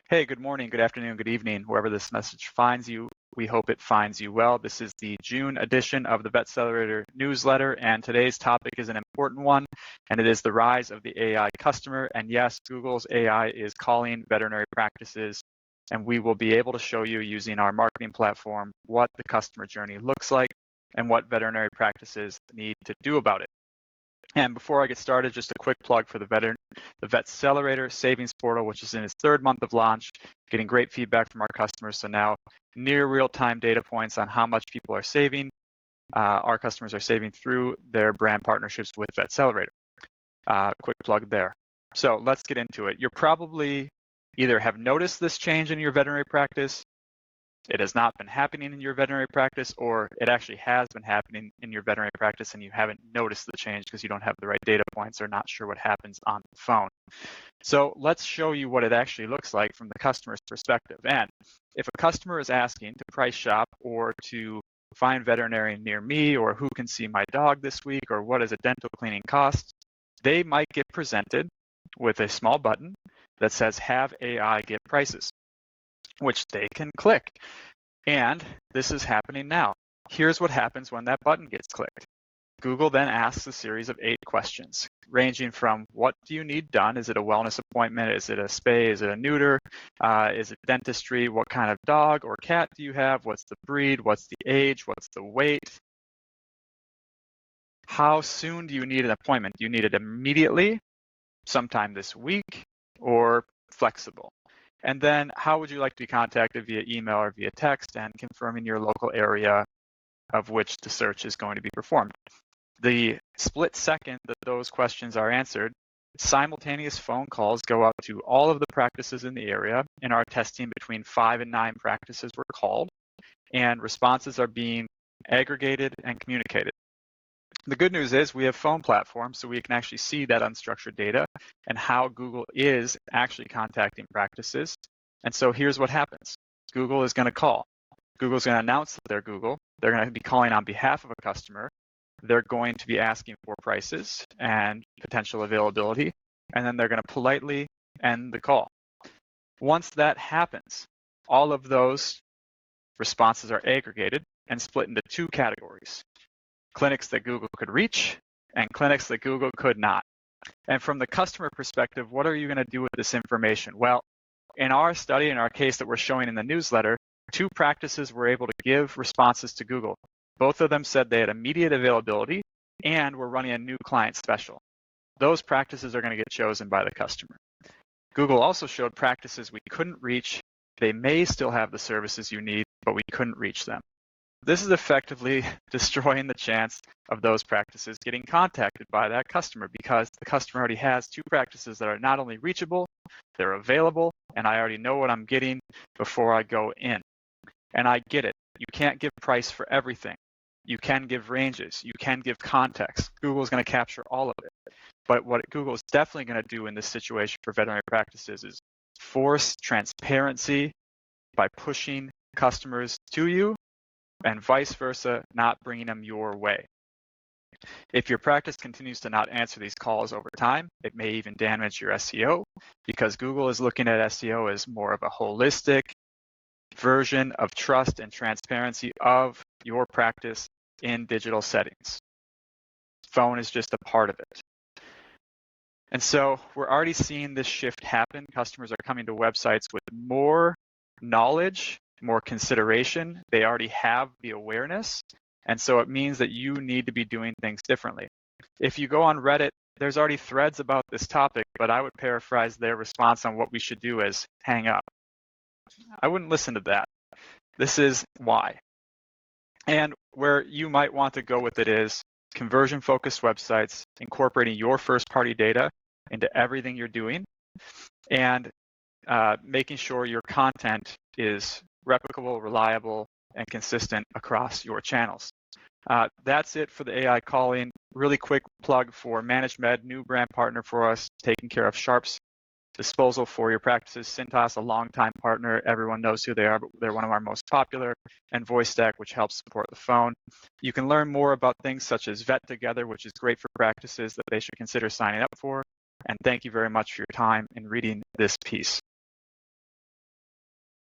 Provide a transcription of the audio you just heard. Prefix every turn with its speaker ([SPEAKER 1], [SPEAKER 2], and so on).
[SPEAKER 1] Hey, good morning, good afternoon, good evening, wherever this message finds you. We hope it finds you well. This is the June edition of the Vetcelerator newsletter, and today's topic is an important one, and it is the rise of the AI customer. And yes, Google's AI is calling veterinary practices, and we will be able to show you using our marketing platform what the customer journey looks like and what veterinary practices need to do about it. And before I get started, just a quick plug for the Vetcelerator savings portal, which is in its third month of launch, getting great feedback from our customers. So now near real-time data points on how much people are saving. Our customers are saving through their brand partnerships with Vetcelerator. Quick plug there. So let's get into it. You're probably either have noticed this change in your veterinary practice, it has not been happening in your veterinary practice, or it actually has been happening in your veterinary practice and you haven't noticed the change because you don't have the right data points or not sure what happens on the phone. So let's show you what it actually looks like from the customer's perspective. And if a customer is asking to price shop or to find veterinarian near me, or who can see my dog this week, or what is a dental cleaning cost, they might get presented with a small button that says have AI get prices, which they can click. And this is happening now. Here's what happens when that button gets clicked. Google then asks a series of 8 questions, ranging from what do you need done? Is it a wellness appointment? Is it a spay? Is it a neuter? Is it dentistry? What kind of dog or cat do you have? What's the breed? What's the age? What's the weight? How soon do you need an appointment? Do you need it immediately, sometime this week, or flexible? And then how would you like to be contacted via email or via text, and confirming your local area of which the search is going to be performed. The split second that those questions are answered, simultaneous phone calls go out to all of the practices in the area. In our testing, between 5 and 9 practices were called, and responses are being aggregated and communicated. The good news is we have phone platforms, so we can actually see that unstructured data and how Google is actually contacting practices. And so here's what happens. Google is going to call. Google's going to announce that they're Google. They're going to be calling on behalf of a customer. They're going to be asking for prices and potential availability, and then they're going to politely end the call. Once that happens, all of those responses are aggregated and split into 2 categories: clinics that Google could reach and clinics that Google could not. And from the customer perspective, what are you going to do with this information? Well, in our study, in our case that we're showing in the newsletter, 2 practices were able to give responses to Google. Both of them said they had immediate availability and were running a new client special. Those practices are going to get chosen by the customer. Google also showed practices we couldn't reach. They may still have the services you need, but we couldn't reach them. This is effectively destroying the chance of those practices getting contacted by that customer, because the customer already has 2 practices that are not only reachable, they're available, and I already know what I'm getting before I go in. And I get it. You can't give price for everything. You can give ranges. You can give context. Google's going to capture all of it. But what Google is definitely going to do in this situation for veterinary practices is force transparency by pushing customers to you, and vice versa, not bringing them your way. If your practice continues to not answer these calls over time, it may even damage your SEO, because Google is looking at SEO as more of a holistic version of trust and transparency of your practice in digital settings. Phone is just a part of it. And so we're already seeing this shift happen. Customers are coming to websites with more knowledge, more consideration. They already have the awareness. And so it means that you need to be doing things differently. If you go on Reddit, there's already threads about this topic, but I would paraphrase their response on what we should do as hang up. I wouldn't listen to that. This is why. And where you might want to go with it is conversion-focused websites, incorporating your first-party data into everything you're doing, and making sure your content is replicable, reliable, and consistent across your channels. That's it for the AI calling. Really quick plug for ManageMed, new brand partner for us, taking care of Sharps disposal for your practices. Cintas, a longtime partner. Everyone knows who they are, but they're one of our most popular. And VoiceStack, which helps support the phone. You can learn more about things such as Vet Together, which is great for practices that they should consider signing up for. And thank you very much for your time in reading this piece.